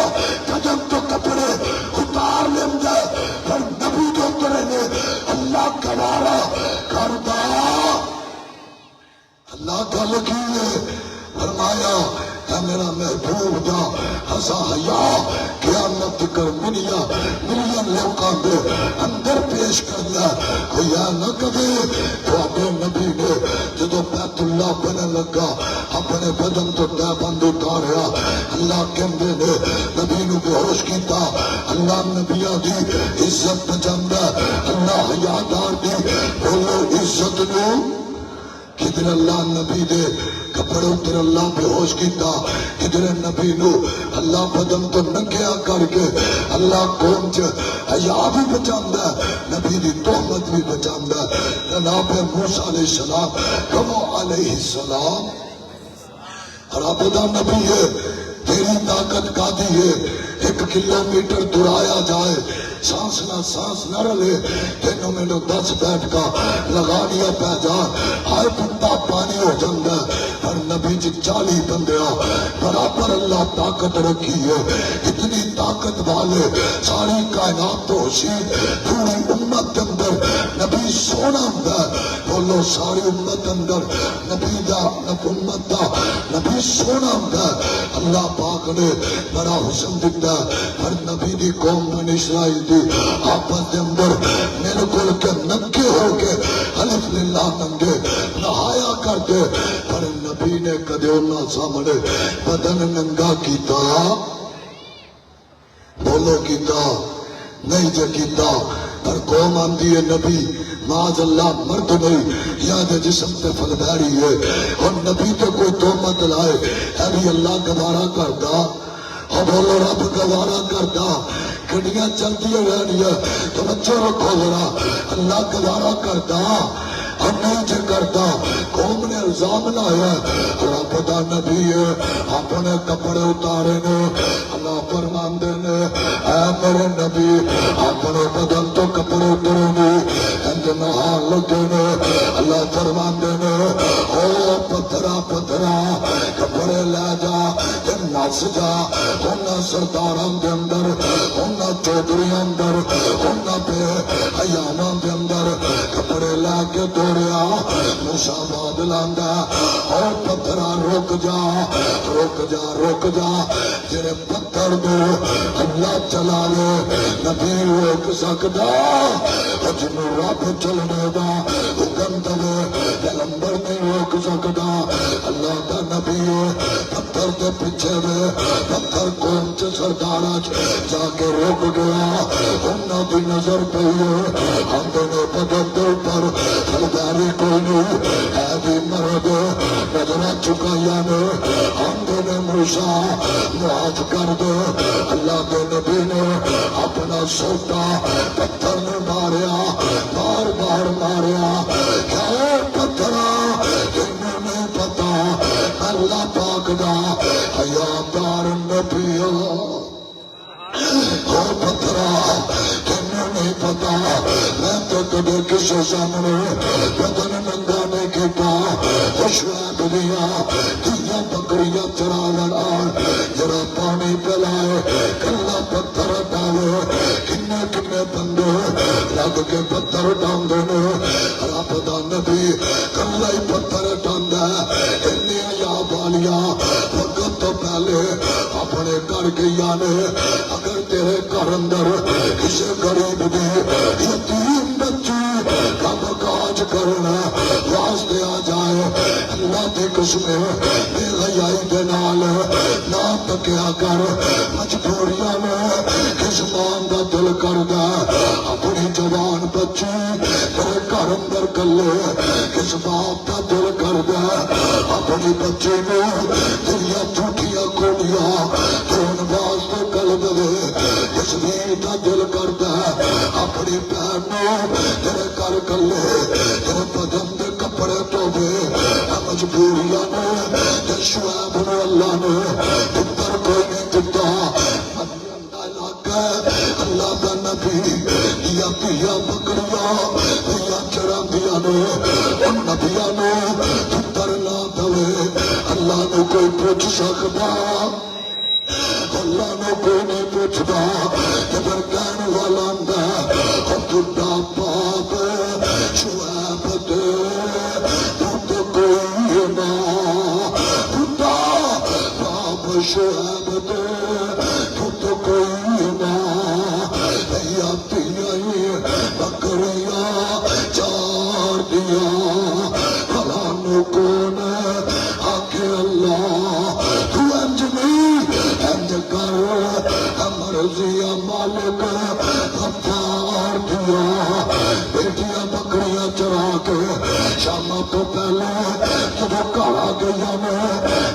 قدم تو کپڑے اتار لیں گے پر نبی تو اترے نے اللہ گوارا کردا اللہ گل کی ہے فرمایا اے میرا محبوب دا ہسا حیا قیامت کر ملین لوکاں دے اندر پیش کرنا کوئی یہ نہ کہے تو نبی نے جدو بیت اللہ بننے لگا اپنے بدن تو تیبند اتاریا اللہ کہندے نے نبی نو بے ہوش کیتا اللہ نبیاں دی عزت بچاندا اللہ حیادار دی بولو عزت نو کدھر اللہ نبی دے کپڑے اتر اللہ بے ہوش کیتا کدھر نبی نو اللہ بدن تو ننگیا کر کے اللہ قوم چ حیا بھی بچاندا نبی دی تہمت بھی بچاندا جناب موسیٰ علیہ السلام کمو علیہ السلام رب دا نبی ہے تیری طاقت کا دی ہے 1 کلومیٹر درایا جائے سانس نہ رلے تینوں میں نے 10 بیٹھ کا لگانیا پہ جان ہائے بندہ پانی ہو جاندہ پر نبی جی 40 بندیا برابر اللہ طاقت رکھی ہے اتنی طاقت والے ساری کائنات تو حسین پوری امت کے اندر نبی سونا ہوندا بولو ساری امت اندر نبی دا امت دا نبی سونا ہوندا اللہ پاک نے بڑا حسن دیتا ہر نبی دی قوم بنی اسرائیل دی آپس دے اندر میرے کول کے ننگے ہو کے الف للہ ننگے نہایا کرتے پر نبی نے کدے انہاں سامنے بدن ننگا کیتا بولو کیتا نہیں جے کیتا پر قوم آندی ہے نبی معاذ اللہ مرد نہیں یاد جسم تے فلداری ہے اور نبی تے کوئی تہمت لائے اے بھی اللہ گوارا کردا اور بولو رب گوارا کردا گڈیاں چلدی رہنیاں توجہ رکھو ذرا اللہ گوارا کردا اور نہیں جے کرتا قوم نے الزام لایا رب دا نبی ہے اپنے کپڑے اتارے نے اللہ فرماندے نے اے میرے نبی اپنے بدن تو کپڑے اترے نے انج نہان لگے نے اللہ فرماندے نے او پتھرا پتھرا کپڑے لے جا تے نس جا انہاں سرداراں دے اندر انہاں چودھریاں اندر انہاں بے حیاواں دے اندر کپڑے لے کے توڑیا موسیٰ بادل آندا اور پتھرا رک جا رک جا رک جا جڑے پتھر دے اللہ چلا لے نبی روک سکدا جنوں رب چلنے دا حکم دے پیغمبر نہیں روک سکدا اللہ دا نبی پتھر دے پیچھے دے پتھر قوم چ سرداراں جا کے رک گیا انہاں دی نظر پئی آندے نے بدن دے اوپر فلداری کوئی نہیں ہے بھی مرد نظرہ چکایا نے آندے نے موسیٰ معاف کر دے اللہ کے نبی نے اپنا سوٹا پتھر نے ماریا بار بار ماریا کیا پتھرا انہوں نہیں پتا اللہ پاک دا حیادار نبی اور پتھرا تمہیں نہیں پتا میں تو کبھی کسی سامنے بدن ننگا نہیں کیتا شعیب دیا دیا بکریاں چراغن آن جرا پانی پلائے کلا پتھر ڈالے کنے کنے بندے لگ کے پتھر ڈاندے نے رب دا نبی کلا ہی پتھر ڈاندا انی یا بالیا وقت تو پہلے اپنے گھر گیا نے اگر تیرے گھر اندر کسی غریب دی یتیم بچی کام کاج کرنا واسطے آ جائے اللہ دی قسم بے حیائی دے نال نہ تکیا کر مجبوریاں میں کس مان دا دل کردا اپنی جوان بچی تیرے گھر اندر کلے کس باپ دا دل کردا اپنی بچی نو تیریاں جھوٹیاں کھولیاں دون واسطے کل دے تصویر دا دل کردا اپنی بہن نو تیرے گھر کلے تیرے بدن دے کپڑے دھوے مجبوریاں نے تے شعیب نو اللہ نے پتر کوئی نہیں دتا اللہ دا نبی دیا دیا بکریاں دیا چراندیاں نے ان نبیاں نے پتر نہ دے اللہ نے کوئی پوچھ سکتا اللہ نے کوئی نہیں پوچھتا جبر کہنے والا اندہ بڑا باپ شعیب دے تو کوئی نہ بڑا باپ شعیب دے تو کوئی نہ یا تیائی بکریاں چار دیا فلانو کون آکے اللہ تو انج نہیں انج کر مرضی مالک غفار دیا بیٹیاں بکریاں چرا کے شامہ تو پہلے جب گھر آ گیا میں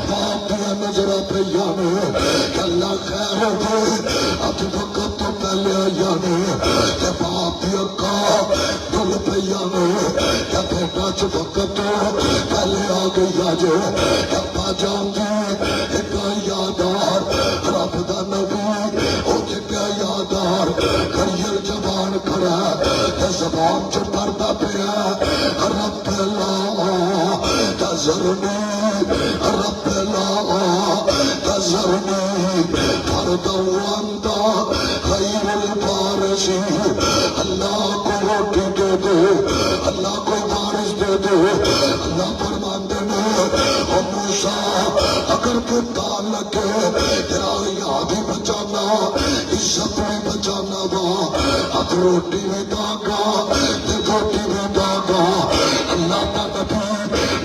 باپ دیا نظر پہ میں کہ اللہ خیر ہو اب وقت تو پہلے آیا نے کہ باپ دیا کا دل پہ میں کہ بیٹا چھ وقت تو پہلے آ گیا جے کہ پا جان دی ایک یادار رب دا نبی او جگہ یادار کریل جبان کھڑا کہ زبان چھ پردہ پیا رب لا تذرنی رب لا تذرنی فردا وانتا خیر البارسی اللہ کو روٹی دے دے اللہ فرماندے نے او موسیٰ اگر تو تال لگے تیرا یاد ہی بچانا عزت بھی بچانا وا اب روٹی میں داگا تے روٹی میں داگا اللہ کا نبی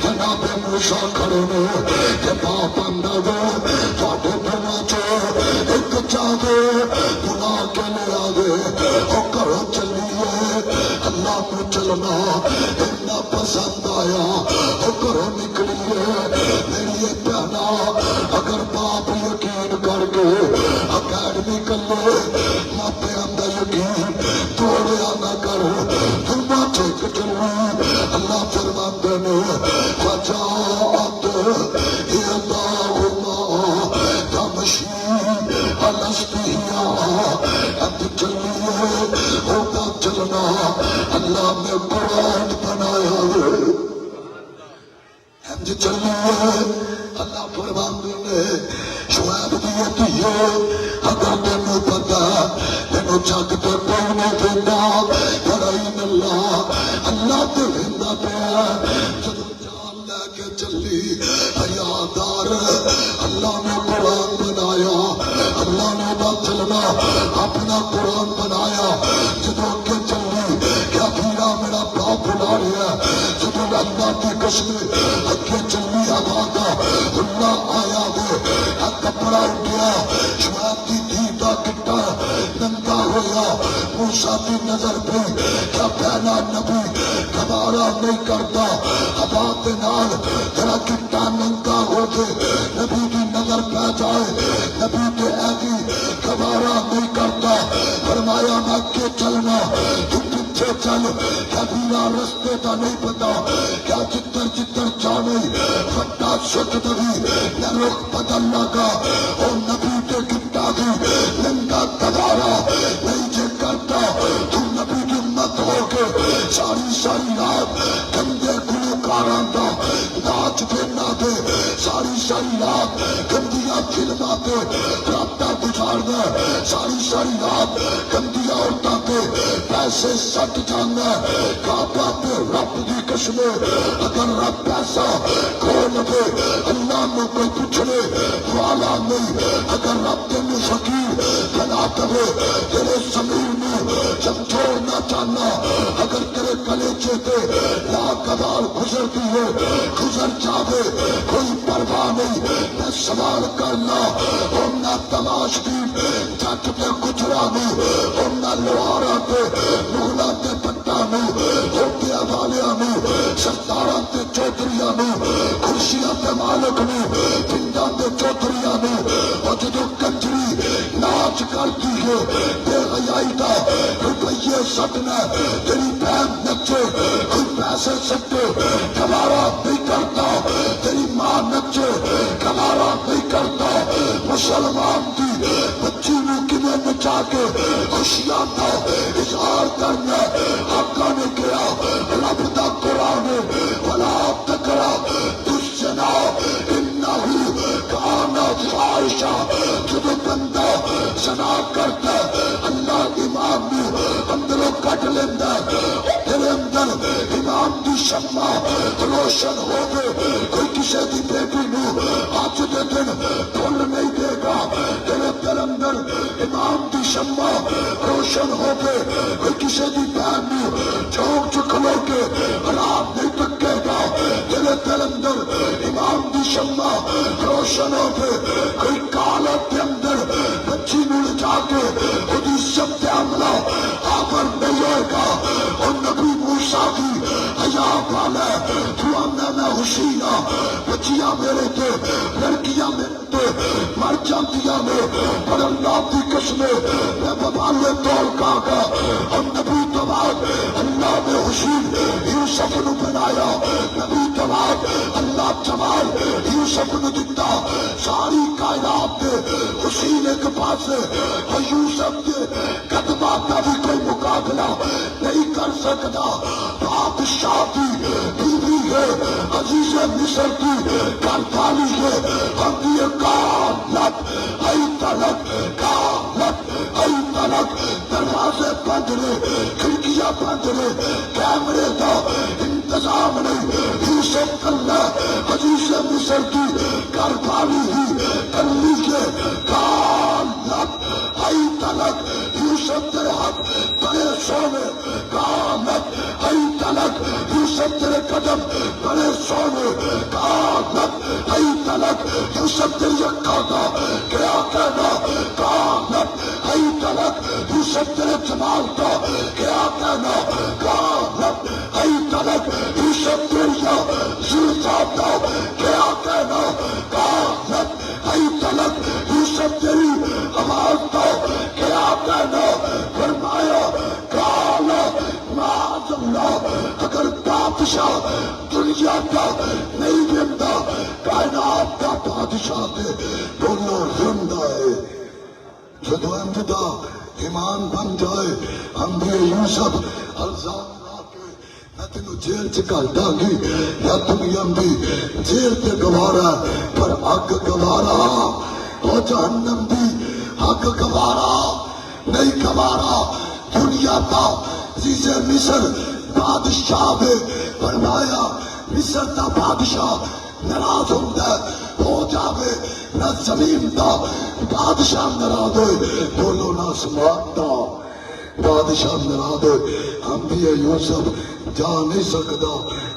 جناب موسیٰ کھڑے نے کہ باپ اندر تھوڑے دنوں چو ایک چاہے بنا کے لے آگے او کرو چلیے اللہ کو چلنا اتنا پسند آیا او کرو نکلیے میری بہنا اگر باپ یقین کر کے اکیڈمی کر لے ماپے اندر یقین توڑیا نہ کر تم بچے چلو اللہ فرماندے نے فجاءت اللہم تمشی الاسبیا اب چلیے ہوتا چلنا اللہ نے قرآن بنایا ہے اب چلیے اللہ فرماندے نے شعیب دیے دیے اگر تینوں پتا تینوں جگ تے کوئی نہیں دینا فرائن اللہ تو رہندا پیا جدوں جان لے کے چلی حیادار اللہ نے قرآن بنایا اللہ نے نہ چلنا اپنا قرآن بنایا جدوں اگے چلی کیا بھیڑا میرا باپ بلا رہا ہے جدوں اللہ کی قسم اگے چلی آواز اللہ آیا دے کپڑا اٹھیا شعیب دی دھی دا کٹا ننگا ہویا موسیٰ کی نظر پہ کیا پہنا نبی گوارا نہیں کرتا ہوا دے نال تیرا کٹا ننگا ہو دے نبی کی نظر پہ جائے نبی تے ایگی گوارا نہیں کرتا فرمایا میں کے چلنا تو پیچھے چل کیا بینا رستے کا نہیں پتا کیا جتر جتر جانے پھٹا سٹ دبی نہ رخ بدل لگا اور نبی تے گٹا دی ننگا گوارا نہیں جے کرتا تو نبی کی مت ہو کے ساری رات گندے گلوکاراں دا ناچ پھرنا دے ساری رات گندیاں فلماں تے راتاں گزارنا ساری رات گندیاں عورتاں تے پیسے سٹ جانا کعبہ تے رب دی قسم اگر رب پیسہ کھول دے اللہ میں کوئی پوچھنے والا نہیں اگر رب تینوں فقیر بنا دے تیرے ضمیر میں جب چھوڑنا چاہنا اگر تیرے کلیجے تے لا قدار گزرتی ہے گزر جاوے کوئی پرواہ نہیں میں سوال کرنا اور نہ تلاش بھی جٹ تے گجرا نہیں اور نہ لوہارا تے مغلا تے پٹا نہیں ہوتیا والیاں نہیں سرداراں تے چودھریاں نہیں کرسیاں تے مالک نہیں پنڈاں تے چودھریاں نہیں اور جدوں کنجری ناچ کرتی ہے بے حیائی دا روپیے سٹنا تیری بہن نچے کوئی پیسے سٹے گوارا نہیں کرتا تیری ماں نچے گوارا نہیں کرتا مسلمان دی بچی نو کنے نچا کے خوشیاں دا اظہار کرنا آقا نے کیا رب دا قرآن ولا تقرا الزنا انہ کان فاحشہ جدو بندہ زنا کرتا اللہ امام نو اندروں کٹ لیندہ تیرے اندر امام دی شمع روشن ہو گئے کوئی کسی دی بیٹی نو آج دے دن بھول نہیں دے گا تیرے دل اندر امام دی شمع روشن ہو گئے کوئی کسی دی بہن نو چوک چکلو کے رات نہیں تکے گا تیرے دل اندر امام دی شمع روشن ہو گئے کوئی کالت کے اندر بچی نو لجا کے خودی سب تے عملہ آور نہیں ہوئے گا اور نبی موسیٰ کی حیا والا تو آمنا میں حسینہ بچیاں میرے تے لڑکیاں میرے تے مر جاتیاں میں پر اللہ کی قسمیں میں ببالے دول کاغا اور نبی تباد اللہ نے حسین یوسف نو بنایا نبی تباد اللہ جمال یوسف یوسف نے دیتا ساری کائنات دے حسین ایک پاس اور یوسف کے قدمات کا بھی کوئی مقابلہ نہیں کر سکتا. بادشاہ کی بیوی ہے عزیز مصر کی گھروالی ہے ہم یہ کالت ای تلک کالت ای تلک دروازے بند نے کھڑکیاں بند نے کیمرے دا انتظام نہیں. یوسف اللہ عزیز مصر کی گھروالی ہی کلی کے کالت ای تلک یوسف تیرے ہاتھ بڑے سونے کالت ای تلک یوسف تیرے قدم بڑے سونے کالت ای تلک یوسف تیرے کھانا کیا کہنا کالت ای تلک یوسف تیرے جمال کا کیا کہنا کالت ای تلک یوسف تیرے زلفات کا کیا کہنا کالت ای تلک یوسف تیری آواز کا کیا کہنا. فرمایا کالا معاذ اللہ اگر بادشاہ دنیا کا نہیں بنتا کائنات کا بادشاہ دے بولو زندہ ہے. جدو امدہ ایمان بن جائے انبیاء یوسف الزام لا کے میں تینوں جیل چکال دا گی یا دنیا بھی جیل تے گوارا پر اگ گوارا ہو جہنم بھی اگ گوارا نہیں گوارا. دنیا کا عزیز مصر بادشاہ نے فرمایا مصر کا بادشاہ ناراض ہو جاوے نہ زمین کا بادشاہ ناراض ہوئے بولو نہ آسمان کا بادشاہ ناراض ہوئے. ہم بھی یوسف جا نہیں سکتا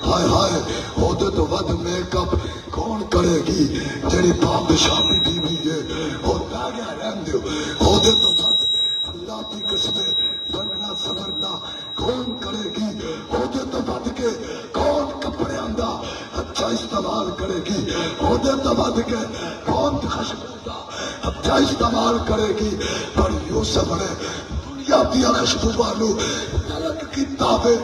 ہائے ہائے ہوتے تو ود میک اپ کون کرے گی جڑی بادشاہ بھی بیوی ہے ہوتا گیا رہن دیو ہوتے تو ود اللہ کی قسمیں بننا سمرنا کون کرے گی ہوتے تو ود کے کون کپڑے اندہ اچھا استعمال کرے گی ہوتے تو ود کے کون خشبوں کا اچھا استعمال کرے گی. پر یوسف نے دنیا دیا خشبو والو تلک کی تابے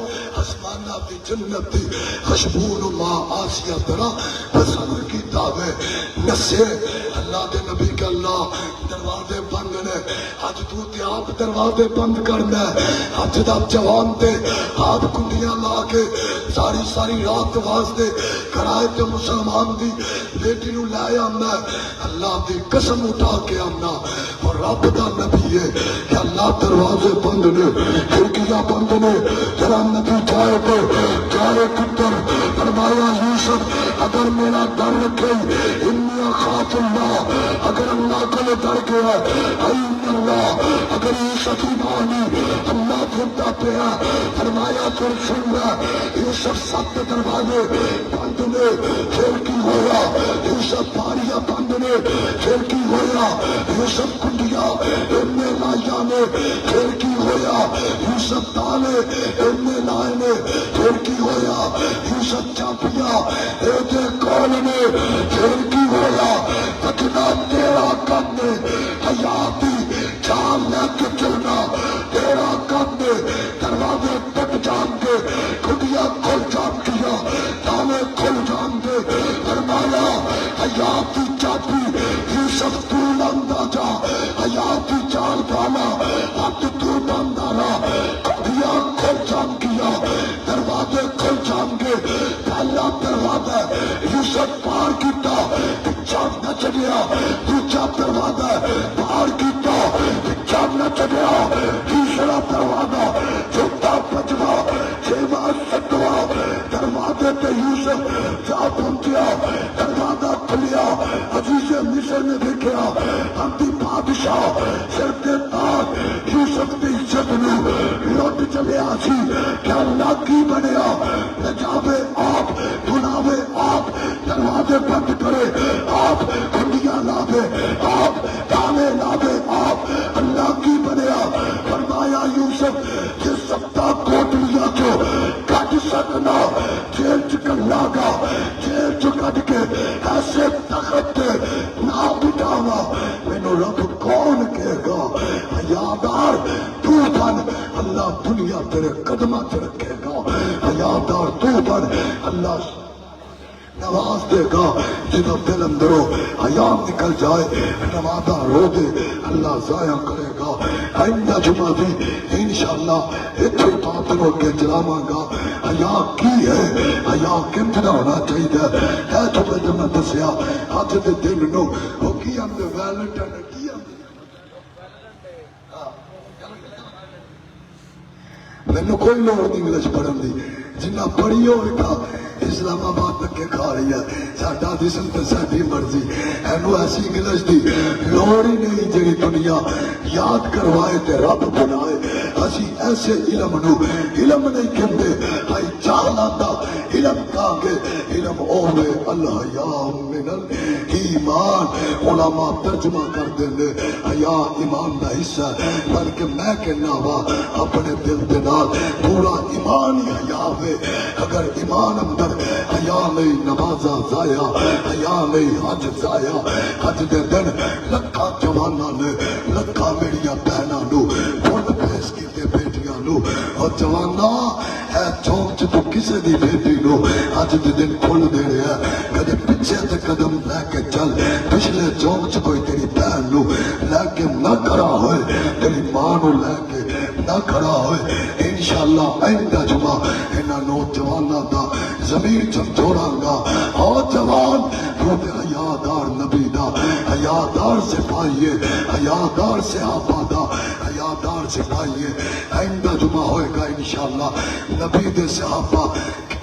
آسمانہ بھی جنت دی خشبو ماں آسیہ ترا بسر کی تابے نسے اللہ دے نبی کے اللہ دروازے بند نے آج تو تے آپ دروازے بند کرنا ہے. آج دا جوان تے آپ کنڈیاں لا کے ساری رات واسطے کرائے تے مسلمان دی بیٹی نو لائے آمنا ہے. اللہ دی قسم اٹھا کے آمنا اور رب دا نبی ہے کہ اللہ دروازے بند نے کھڑکیاں بند نے تیرا نبی جائے تو جائے کتر. فرمایا یوسف اگر میرا ڈر رکھے انی اخاف اللہ اگر اللہ کو ڈر گیا این اللہ اگر یوسف ایمانی اللہ کھلتا پیا. فرمایا پھر سن رہا یوسف 7 دروازے بند نے پھر کی ہویا یوسف باریاں بند نے پھر کی ہویا یوسف کنڈیاں ابن لائیاں نے پھر کی ہویا یوسف تالے ابن لائے نے پھر کی ہویا یوسف چاپیاں ایدے کول نے پھر کی ہویا. تکنا تیرا کم نے حیاتی جان لے کے چلنا تیرا کم نے دروازے ٹک جان کے کھڑیاں کھل جان کیا تالے کھل جان دے. فرمایا حیاتی چاپی یوسف تو لندہ جا حیاتی جان پانا ہاتھ تو بندانا کھڑیاں کھل جان کیا دروازے کھل جان کے پہلا دروازہ یوسف پار کیتا پچھا نہ چڑیا دوسرا دروازہ پار کیتا پچھا نہ چڑیا تیسرا دروازہ چوتھا پنجواں چھواں ساتواں دروازے پہ یوسف جا پہنچیا دروازہ کھلیا عزیز مصر نے دیکھا ہم بادشاہ سر کے تاج یوسف کی عزت نو لوٹ چلے آسی کیا اللہ کی بنیا نجاوے آپ بناوے آپ دروازے بند کرے آپ کھڑیاں لاوے آپ تالے لاوے آپ اللہ کی بنیا. فرمایا یوسف جس سبتا کوٹلیاں جو کٹ سکنا جیل چکلا گا جیل چکٹ کے ایسے تخت نہ بٹھاوا مینو رب کون کہے گا حیادار تو بن اللہ دنیا تیرے قدمہ تے رکھے گا حیادار تو بن اللہ نہ آواز دے گا جنہوں دل اندروں حیا نکل جائے نمازاں رو دے اللہ ضائع کرے گا آئندہ جمعہ بھی انشاءاللہ اتھے باتوں کے جلاواں گا حیا کی ہے حیا کتنا ہونا چاہیے ہے تو میں دسیا ہاتھ دے دل نو ہو کی ہم دے ویلنٹائن کی ہم مینوں کوئی لوڑ نہیں انگلش پڑھن دی جنہ پڑھی ہوئے گا اسلام آباد تک کے کھا رہی ہے ساڈا جسم تے ساڈی مرضی اینو ایسی انگلش دی لوڑ ہی نہیں جڑی دنیا یاد کروائے تے رب بنائے اسی ایسے علم نو علم نہیں کہندے ہائی چال آتا علم کہاں علم اوے الحیا من الایمان علماء ترجمہ کر دیں حیا ایمان دا حصہ بلکہ میں کہنا وا اپنے دل دے نال پورا ایمان ہی حیا ہے اگر ایمان اندر حیا نہیں نمازاں ضائع حیا نہیں حج ضائع حج دے دن لکھاں جواناں نے لکھاں میریاں بہناں نو پھل پیش کیتے بیٹیاں نو اور جوانا ہے چونک چ تو کسے دی بیٹی نو حج دے دن پھل دے رہا کدے پیچھے تے قدم لے کے چل پچھلے چونک چ کوئی تیری بہن نو لے کے نہ کھڑا ہوئے تیری ماں نو لے کے نہ کھڑا ہوئے انشاءاللہ آئندہ جمعہ انہاں نوجواناں دا زمین جھنجھوڑاں گا اور جوان تو تے حیادار نبی دا حیادار سپاہی حیادار صحابہ دا حیادار سپاہی آئندہ جمعہ ہوئے گا انشاءاللہ نبی دے صحابہ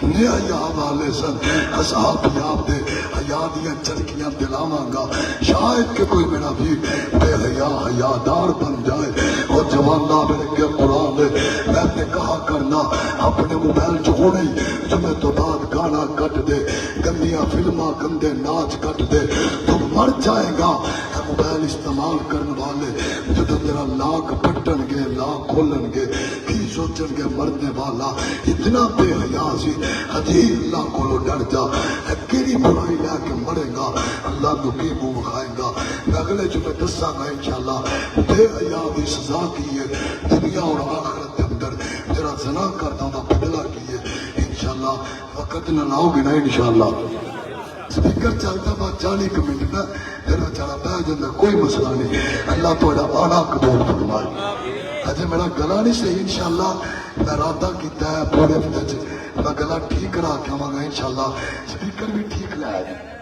کتنے حیا والے سن اصحاب یاب دے حیا دیاں چرکیاں دلاواں گا شاید کہ کوئی میرا بھی بے حیا حیادار بن جائے اور جوانہ میرے کے قرآن دے میں نے کہا کرنا اپنے موبائل جو ہونے جمعہ تو بعد گانا کٹ دے گندیاں فلماں گندے ناچ کٹ دے تو مر جائے گا موبائل استعمال کرنے والے جدو تیرا لاکھ پٹن گے لاکھ کھولن گے کی سوچن گے مرنے والا اتنا بے حیا سی حدیث اللہ کو لو ڈر جا کیری برائی لے کے مرے گا اللہ کو کی منہ کھائے گا میں اگلے جمعے دساں گا انشاءاللہ بے حیا دی سزا کی ہے دنیا اور آخرت کے اندر تیرا زنا کرتا ہوں بدلہ کی ہے انشاءاللہ وقت نہ لاؤ گے نا انشاءاللہ سپیکر چلتا بات 40 منٹ نا تیرا چلا بہ جانا کوئی مسئلہ نہیں اللہ تھوڑا آنا قبول فرمائے اجے میرا گلا نہیں صحیح انشاءاللہ میں ارادہ کیتا ہے پورے ہفتے میں گلا ٹھیک کرا کے آواں گا انشاءاللہ سپیکر بھی ٹھیک لایا جائے